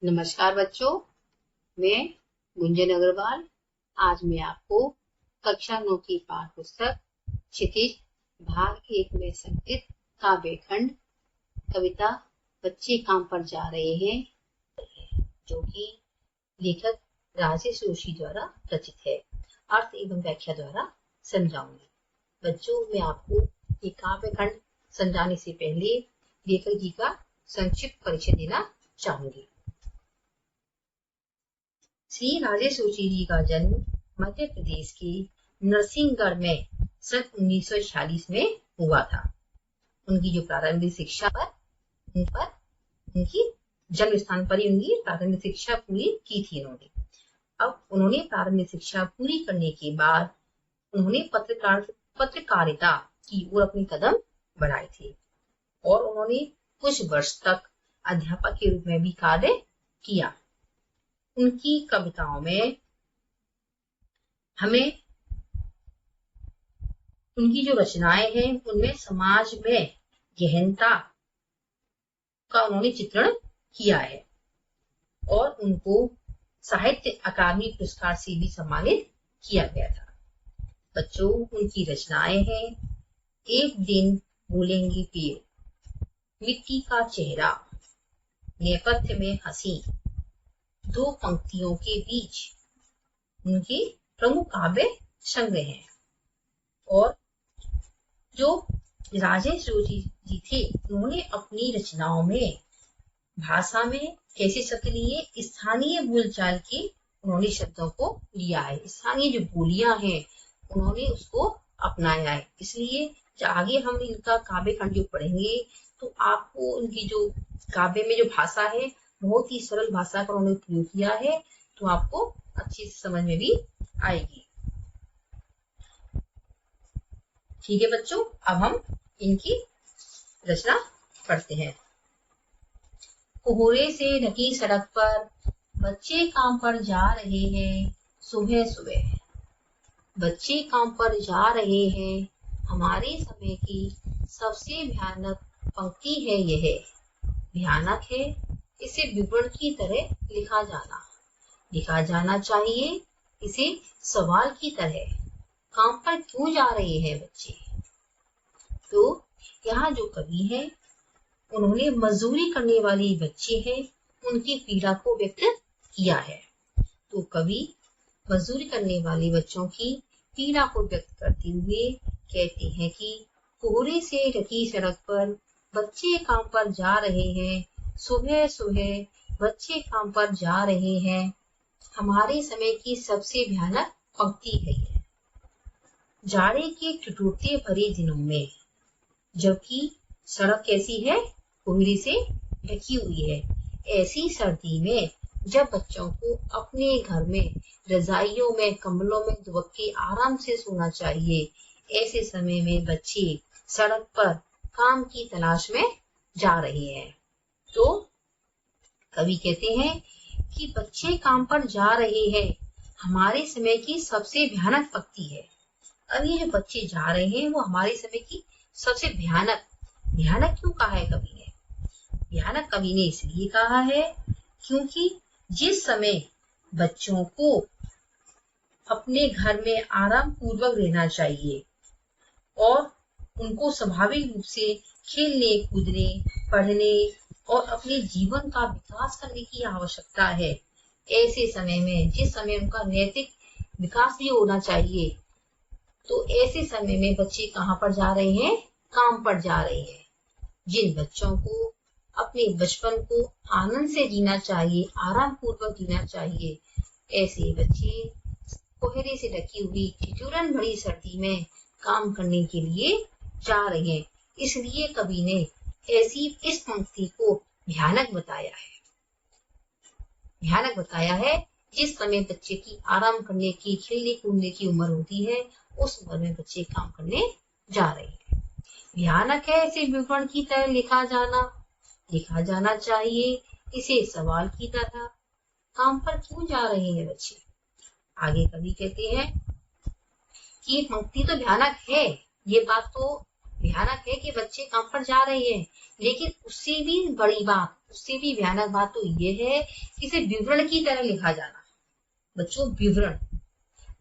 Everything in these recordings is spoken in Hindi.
नमस्कार बच्चों, मैं गुंजन अग्रवाल। आज मैं आपको कक्षा 9 की पाठ पुस्तक क्षितिज भाग 1 में संकलित काव्य खंड कविता बच्चे काम पर जा रहे हैं, जो कि लेखक राजेश जोशी द्वारा रचित है। अर्थ एवं व्याख्या द्वारा समझाऊंगी। बच्चों, मैं आपको ये काव्य खंड समझाने से पहले लेखक जी का संक्षिप्त परिचय देना चाहूंगी। श्री राजेश जोशी जी का जन्म मध्य प्रदेश के नरसिंहगढ़ में सन 1946 में हुआ था। उनकी जो प्रारंभिक शिक्षा उनकी जन्म स्थान पर ही उनकी प्रारंभिक शिक्षा पूरी की थी उन्होंने। अब उन्होंने प्रारंभिक शिक्षा पूरी करने के बाद उन्होंने पत्रकारिता की ओर अपने कदम बढ़ाए थे और उन्होंने कुछ वर्ष तक अध्यापक के रूप में भी कार्य किया। उनकी कविताओं में हमें उनकी जो रचनाएं हैं उनमें समाज में गहनता का उन्होंने चित्रण किया है और उनको साहित्य अकादमी पुरस्कार से भी सम्मानित किया गया था। बच्चों, उनकी रचनाएं हैं एक दिन बोलेंगे पेड़, मिट्टी का चेहरा, नेपथ्य में हंसी, दो पंक्तियों के बीच उनके प्रमुख काव्य संग्रह हैं। और जो राजेश जोशी जी थे, उन्होंने अपनी रचनाओं में भाषा में कैसे शब्द लिए, स्थानीय बोलचाल के उन्होंने शब्दों को लिया है। स्थानीय जो बोलियां हैं उन्होंने उसको अपनाया है। इसलिए आगे हम इनका काव्य खंड जो पढ़ेंगे तो आपको उनकी जो काव्य में जो भाषा है बहुत ही सरल भाषा का उन्होंने उपयोग किया है, तो आपको अच्छी समझ में भी आएगी। ठीक है बच्चों, अब हम इनकी रचना पढ़ते हैं। कोहरे से ढकी सड़क पर बच्चे काम पर जा रहे हैं सुबह सुबह। बच्चे काम पर जा रहे हैं, हमारे समय की सबसे भयानक पंक्ति है यह। भयानक है, इसे विवरण की तरह लिखा जाना चाहिए, इसे सवाल की तरह। काम पर क्यों जा रहे हैं बच्चे? तो यहाँ जो कवि है उन्होंने मजदूरी करने वाले बच्चे हैं उनकी पीड़ा को व्यक्त किया है। तो कवि मजदूरी करने वाले बच्चों की पीड़ा को व्यक्त करते हुए कहते हैं कि कोहरे से ढकी सड़क पर बच्चे काम पर जा रहे हैं, सुबह सुबह बच्चे काम पर जा रहे हैं, हमारे समय की सबसे भयानक पंक्ति है यह। जाड़े के ठिठुरते भरे दिनों में, जबकि सड़क कैसी है? कोहरे से ढकी हुई है। ऐसी सर्दी में जब बच्चों को अपने घर में रजाइयों में कंबलों में दुबक के आराम से सोना चाहिए, ऐसे समय में बच्चे सड़क पर काम की तलाश में जा रहे हैं। तो कवि कहते हैं कि बच्चे काम पर जा रहे हैं, हमारे समय की सबसे भयानक पंक्ति है। अब ये जो बच्चे जा रहे हैं वो हमारे समय की सबसे भयानक क्यों कहा है कवि ने? भयानक कवि ने इसलिए कहा है क्योंकि जिस समय बच्चों को अपने घर में आराम पूर्वक रहना चाहिए और उनको स्वाभाविक रूप से खेलने कूदने, पढ़ने और अपने जीवन का विकास करने की आवश्यकता है, ऐसे समय में जिस समय उनका नैतिक विकास भी होना चाहिए, तो ऐसे समय में बच्चे कहाँ पर जा रहे हैं? काम पर जा रहे हैं। जिन बच्चों को अपने बचपन को आनंद से जीना चाहिए, आराम पूर्वक जीना चाहिए, ऐसे बच्चे कोहरे से ढकी हुई ठिठुरन भरी सर्दी में काम करने के लिए जा रहे हैं। इसलिए कवि ने इस पंक्ति को भयानक बताया है। जिस समय बच्चे की आराम करने की, खेलने कूदने की उम्र होती है, उस उम्र में बच्चे काम करने जा रहे हैं। भयानक है, इसे विवरण की तरह लिखा जाना चाहिए, इसे सवाल की तरह। काम पर क्यों जा रहे हैं बच्चे? आगे कवि कहते हैं कि ये पंक्ति तो भयानक है, ये बात तो भयानक है कि बच्चे काम पर जा रहे हैं, लेकिन उससे भी बड़ी बात, उससे भी भयानक बात तो ये है कि इसे विवरण की तरह लिखा जाना। बच्चों, विवरण,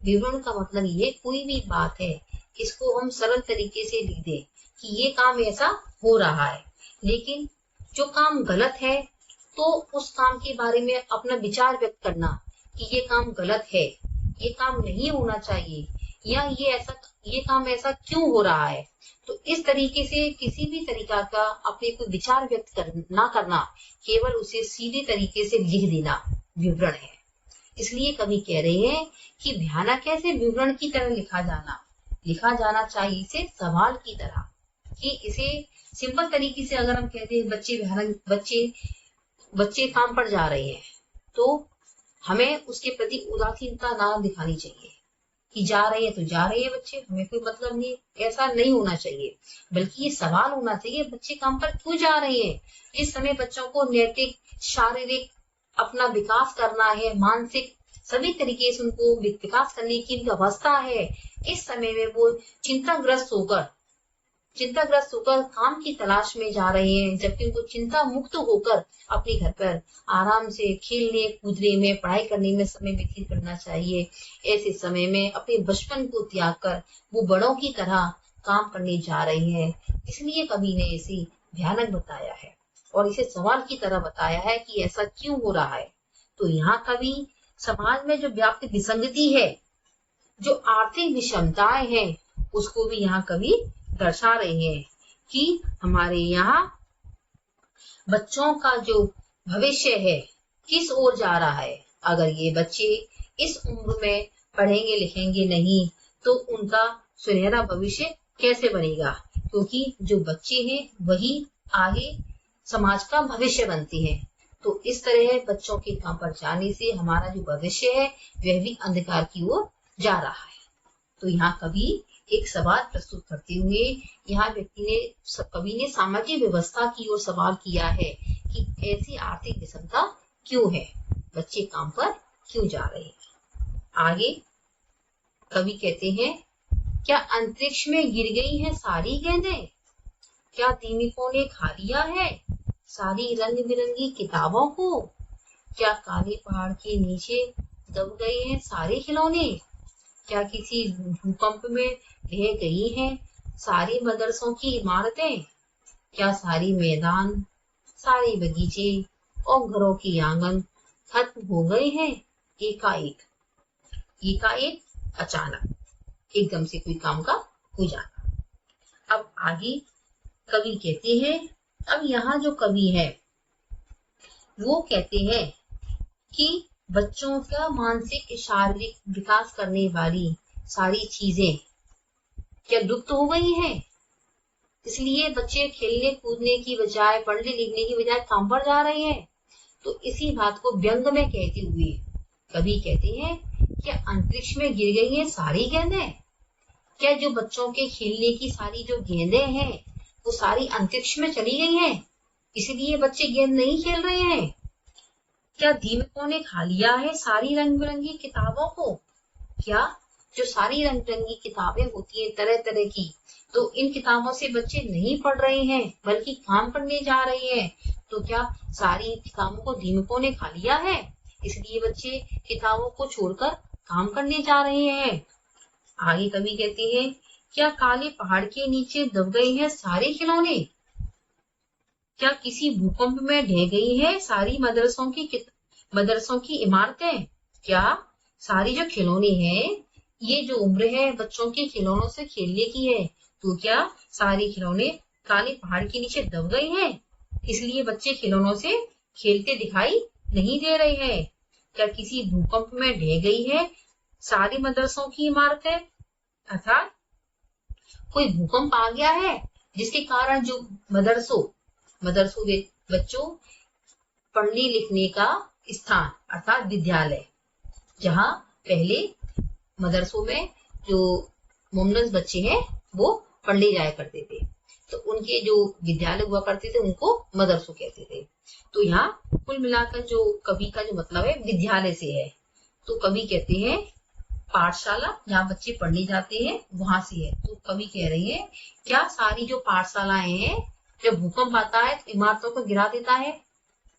विवरण का मतलब ये कोई भी बात है इसको हम सरल तरीके से लिख दें कि ये काम ऐसा हो रहा है, लेकिन जो काम गलत है तो उस काम के बारे में अपना विचार व्यक्त करना कि ये काम गलत है, ये काम नहीं होना चाहिए, या ये काम ऐसा क्यों हो रहा है। तो इस तरीके से किसी भी तरीका का अपने को विचार व्यक्त ना करना, केवल उसे सीधे तरीके से लिख देना विवरण है। इसलिए कवि कह रहे हैं कि भयानक कैसे विवरण की तरह लिखा जाना चाहिए, इसे सवाल की तरह, कि इसे सिंपल तरीके से अगर हम कहते हैं बच्चे काम पर जा रहे हैं, तो हमें उसके प्रति उदासीनता ना दिखानी चाहिए कि जा रहे हैं तो जा रहे हैं बच्चे, हमें कोई मतलब नहीं, ऐसा नहीं होना चाहिए। बल्कि ये सवाल होना चाहिए, बच्चे काम पर क्यों जा रहे हैं। इस समय बच्चों को नैतिक, शारीरिक अपना विकास करना है, मानसिक सभी तरीके से उनको विकास करने की अवस्था है। इस समय में वो चिंताग्रस्त होकर काम की तलाश में जा रहे हैं, जबकि उनको चिंता मुक्त होकर अपने घर पर आराम से खेलने कूदने में, पढ़ाई करने में समय व्यतीत करना चाहिए। ऐसे समय में अपने बचपन को त्याग कर वो बड़ों की तरह काम करने जा रहे हैं। इसलिए कवि ने इसे भयानक बताया है और इसे सवाल की तरह बताया है कि ऐसा क्यों हो रहा है। तो यहाँ कवि समाज में जो व्याप्त विसंगति है, जो आर्थिक विषमताएं हैं, उसको भी यहाँ कवि दर्शा रहे हैं कि हमारे यहाँ बच्चों का जो भविष्य है किस ओर जा रहा है। अगर ये बच्चे इस उम्र में पढ़ेंगे लिखेंगे नहीं तो उनका सुनहरा भविष्य कैसे बनेगा, क्योंकि जो बच्चे हैं वही आगे समाज का भविष्य बनते हैं। तो इस तरह बच्चों के काम पर जाने से हमारा जो भविष्य है वह भी अंधकार की ओर जा रहा है। तो यहाँ कवि एक सवाल प्रस्तुत करते हुए यहाँ कवि ने सामाजिक व्यवस्था की ओर सवाल किया है कि ऐसी आर्थिक विषमता क्यों है, बच्चे काम पर क्यों जा रहे हैं। आगे कवि कहते हैं, क्या अंतरिक्ष में गिर गई है सारी गेंदें, क्या दीमकों ने खा लिया है सारी रंग बिरंगी किताबों को, क्या काले पहाड़ के नीचे दब गए हैं सारे खिलौने, क्या किसी भूकंप में ढह गई हैं सारी मदरसों की इमारतें, क्या सारी मैदान, सारे बगीचे और घरों के आंगन खत्म हो गए हैं एकाएक अचानक, एकदम से कोई काम का हो जाना। अब आगे कवि कहते हैं, अब यहाँ जो कवि है वो कहते हैं कि बच्चों का मानसिक शारीरिक विकास करने वाली सारी चीजें क्या लुप्त हो गई हैं, इसलिए बच्चे खेलने कूदने की बजाय, पढ़ने लिखने की बजाय काम पर जा रहे हैं। तो इसी बात को व्यंग में कहते हुए कवि कहते हैं, क्या अंतरिक्ष में गिर गई हैं सारी गेंदें, क्या जो बच्चों के खेलने की सारी जो गेंदें हैं वो सारी अंतरिक्ष में चली गई हैं, इसलिए बच्चे गेंद नहीं खेल रहे हैं, क्या दीमकों ने खा लिया है सारी रंग बिरंगी किताबों को, क्या जो सारी रंग बिरंगी किताबें होती है तरह तरह की, तो इन किताबों से बच्चे नहीं पढ़ रहे हैं बल्कि काम करने जा रहे हैं, तो क्या सारी किताबों को दीमकों ने खा लिया है, इसलिए बच्चे किताबों को छोड़कर काम करने जा रहे हैं। आगे कवि कहते हैं, क्या काले पहाड़ के नीचे दब गए हैं सारे खिलौने, क्या किसी भूकंप में ढह गई है सारी मदरसों की इमारतें, क्या सारी जो खिलौने हैं, ये जो उम्र है बच्चों के खिलौनों से खेलने की है, तो क्या सारे खिलौने काले पहाड़ के नीचे दब गए हैं, इसलिए बच्चे खिलौनों से खेलते दिखाई नहीं दे रहे हैं, क्या किसी भूकंप में ढह गई है सारी मदरसों की इमारतें, अर्थात कोई भूकंप आ गया है जिसके कारण जो मदरसों बच्चों पढ़ने लिखने का स्थान अर्थात विद्यालय, जहाँ पहले मदरसों में जो मुमनस बच्चे हैं वो पढ़ने जाया करते थे, तो उनके जो विद्यालय हुआ करते थे उनको मदरसों कहते थे। तो यहाँ कुल मिलाकर जो कवि का जो मतलब है विद्यालय से है। तो कवि कहते हैं पाठशाला जहाँ बच्चे पढ़ने जाते हैं वहां से है। तो कवि कह रहे हैं क्या सारी जो पाठशालाएं हैं जब भूकंप आता है तो इमारतों को गिरा देता है,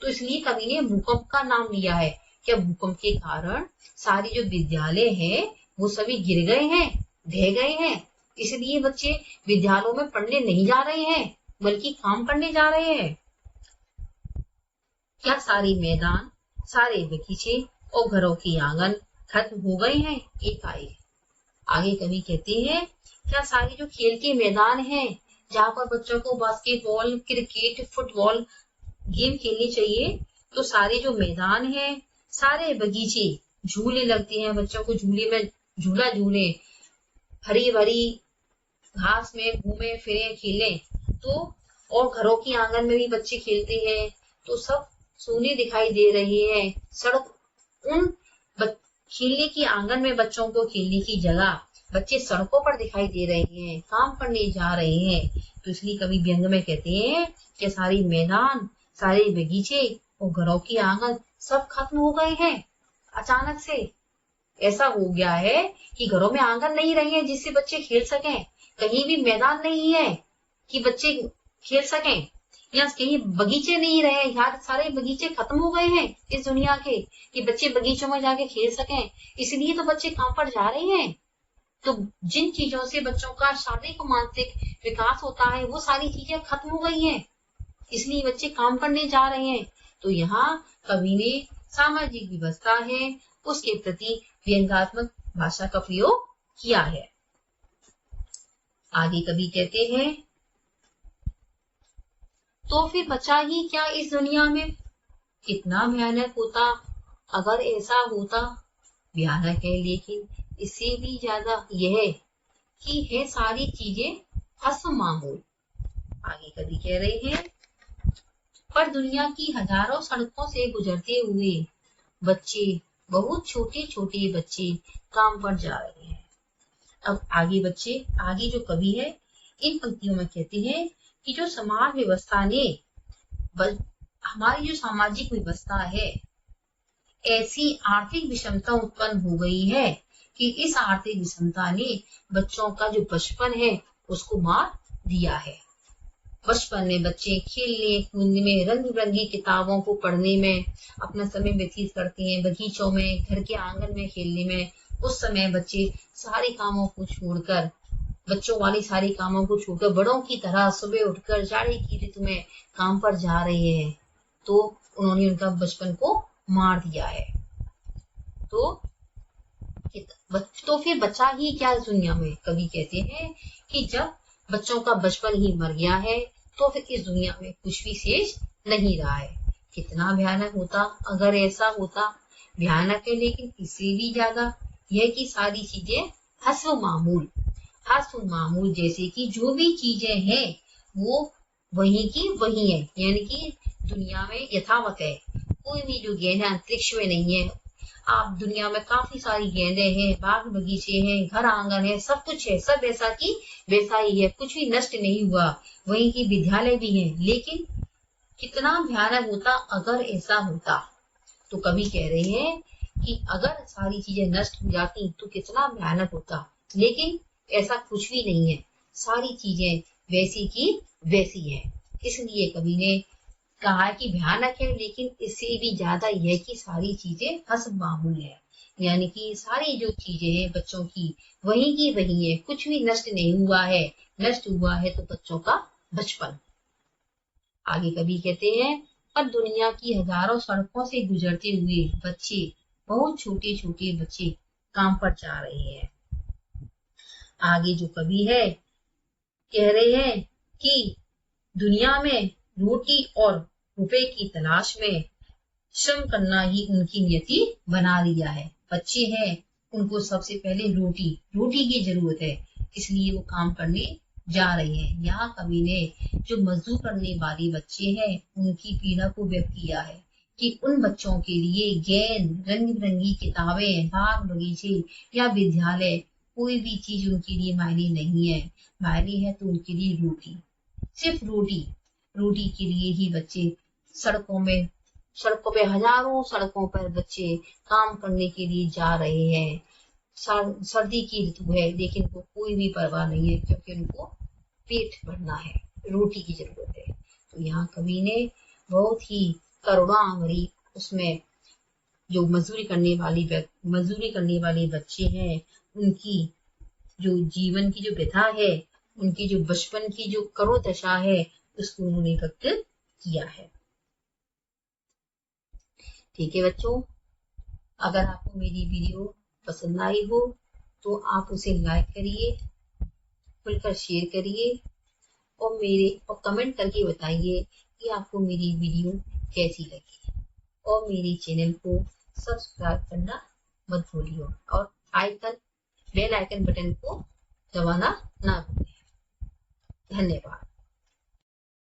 तो इसलिए कवि ने भूकंप का नाम लिया है। क्या भूकंप के कारण सारी जो विद्यालय हैं वो सभी गिर गए हैं, ढह गए हैं, इसलिए बच्चे विद्यालयों में पढ़ने नहीं जा रहे हैं बल्कि काम करने जा रहे हैं? क्या सारे मैदान, सारे बगीचे और घरों के आंगन खत्म हो गए हैं एकाएक? आगे कवि कहते हैं क्या सारे जो खेल के मैदान हैं जहाँ पर बच्चों को बास्केटबॉल, क्रिकेट, फुटबॉल गेम खेलनी चाहिए, तो सारे जो मैदान हैं, सारे बगीचे, झूले लगते हैं, बच्चों को झूले में झूला झूले, हरी भरी घास में घूमे फिरे खेले, तो और घरों के आंगन में भी बच्चे खेलते हैं, तो सब सोने दिखाई दे रहे हैं। सड़क उन खेलने के आंगन में बच्चों को खेलने की जगह बच्चे सड़कों पर दिखाई दे रहे हैं, काम करने जा रहे हैं। तो इसलिए कवि व्यंग में कहते हैं कि सारे मैदान, सारे बगीचे और घरों के आंगन सब खत्म हो गए हैं। अचानक से ऐसा हो गया है कि घरों में आंगन नहीं रहे हैं जिससे बच्चे खेल सकें, कहीं भी मैदान नहीं है कि बच्चे खेल सकें, या कहीं बगीचे नहीं रहे, यहाँ सारे बगीचे खत्म हो गए हैं इस दुनिया के कि बच्चे बगीचों में जाके खेल सकें, इसलिए तो बच्चे काम पर जा रहे हैं। तो जिन चीजों से बच्चों का शारीरिक और मानसिक विकास होता है वो सारी चीजें खत्म हो गई हैं, इसलिए बच्चे काम करने जा रहे हैं। तो यहाँ कवि ने सामाजिक व्यवस्था है उसके प्रति व्यंग्यात्मक भाषा का प्रयोग किया है। आगे कवि कहते हैं तो फिर बचा ही क्या इस दुनिया में, कितना भयानक होता अगर ऐसा होता। भयानक है लेकिन इससे भी ज्यादा यह कि है सारी चीजें हस्व मामूल। आगे कवि कह रहे हैं पर दुनिया की हजारों सड़कों से गुजरते हुए बच्चे, बहुत छोटे छोटे बच्चे काम पर जा रहे हैं। अब आगे जो कवि है इन पंक्तियों में कहते हैं कि जो समाज व्यवस्था ने हमारी जो सामाजिक व्यवस्था है ऐसी आर्थिक विषमता उत्पन्न हो गई है कि इस आर्थिक विषमता ने बच्चों का जो बचपन है उसको मार दिया है। बचपन में बच्चे खेलने कूदने में, रंग बिरंगी किताबों को पढ़ने में अपना समय व्यतीत करते हैं, बगीचों में, घर के आंगन में खेलने में। उस समय बच्चे सारे कामों को छोड़कर, बच्चों वाली सारे कामों को छोड़कर बड़ों की तरह सुबह उठकर जाड़े की ऋतु में काम पर जा रहे हैं, तो उन्होंने उनका बचपन को मार दिया है। तो फिर बचा ही क्या इस दुनिया में। कवि कहते हैं कि जब बच्चों का बचपन ही मर गया है तो फिर इस दुनिया में कुछ भी शेष नहीं रहा है। कितना भयानक होता अगर ऐसा होता। भयानक है लेकिन इससे भी ज्यादा यह कि सारी चीजें हस्व मामूल, जैसे कि जो भी चीजें हैं वो वही की वही है, यानी कि दुनिया में यथावत है। कोई भी जो गेंद है अंतरिक्ष में नहीं है। आप दुनिया में काफी सारी गेंदे हैं, बाग बगीचे हैं, घर आंगन है, सब कुछ है, सब ऐसा की वैसा ही है, कुछ भी नष्ट नहीं हुआ। वहीं की विद्यालय भी है, लेकिन कितना भयानक होता अगर ऐसा होता। तो कवि कह रहे हैं कि अगर सारी चीजें नष्ट हो जाती तो कितना भयानक होता, लेकिन ऐसा कुछ भी नहीं है, सारी चीजें वैसी की वैसी है। इसलिए कवि ने कहा कि भयानक है लेकिन इससे भी ज्यादा यह कि सारी चीजें हस्व मामूल है, यानी कि सारी जो चीजें हैं बच्चों की वही है, कुछ भी नष्ट नहीं हुआ है। नष्ट हुआ है तो बच्चों का बचपन। आगे कवि कहते हैं पर दुनिया की हजारों सड़कों से गुजरते हुए बच्चे, बहुत छोटे छोटे बच्चे काम पर जा रहे हैं। आगे जो कवि है कह रहे हैं कि दुनिया में रोटी और रुपए की तलाश में श्रम करना ही उनकी नियति बना दिया है। बच्चे हैं, उनको सबसे पहले रोटी की जरूरत है, इसलिए वो काम करने जा रहे हैं। यहाँ कवि ने जो मजदूर करने वाले बच्चे हैं उनकी पीड़ा को व्यक्त किया है कि उन बच्चों के लिए गेंद, रंग बिरंगी किताबें, बाग बगीचे या विद्यालय, कोई भी चीज उनके लिए मायने नहीं है। मायने है तो उनके लिए रोटी, सिर्फ रोटी के लिए ही बच्चे सड़कों पे हजारों सड़कों पर बच्चे काम करने के लिए जा रहे हैं। सर्दी की ऋतु है, लेकिन उनको कोई भी परवाह नहीं है, क्योंकि उनको पेट भरना है, रोटी की जरूरत है। तो यहाँ कवि ने बहुत ही करुणा भरी उसमें जो मजदूरी करने वाले बच्चे हैं, उनकी जो जीवन की जो व्यथा है, उनकी जो बचपन की जो करुण दशा है, उसको उन्होंने व्यक्त किया है। ठीक है बच्चों, अगर आपको मेरी वीडियो पसंद आई हो तो आप उसे लाइक करिए, खुलकर शेयर करिए और कमेंट करके बताइए कि आपको मेरी वीडियो कैसी लगी, और मेरे चैनल को सब्सक्राइब करना मत भूलिए और बेल आइकन बटन को दबाना ना भूलें। धन्यवाद।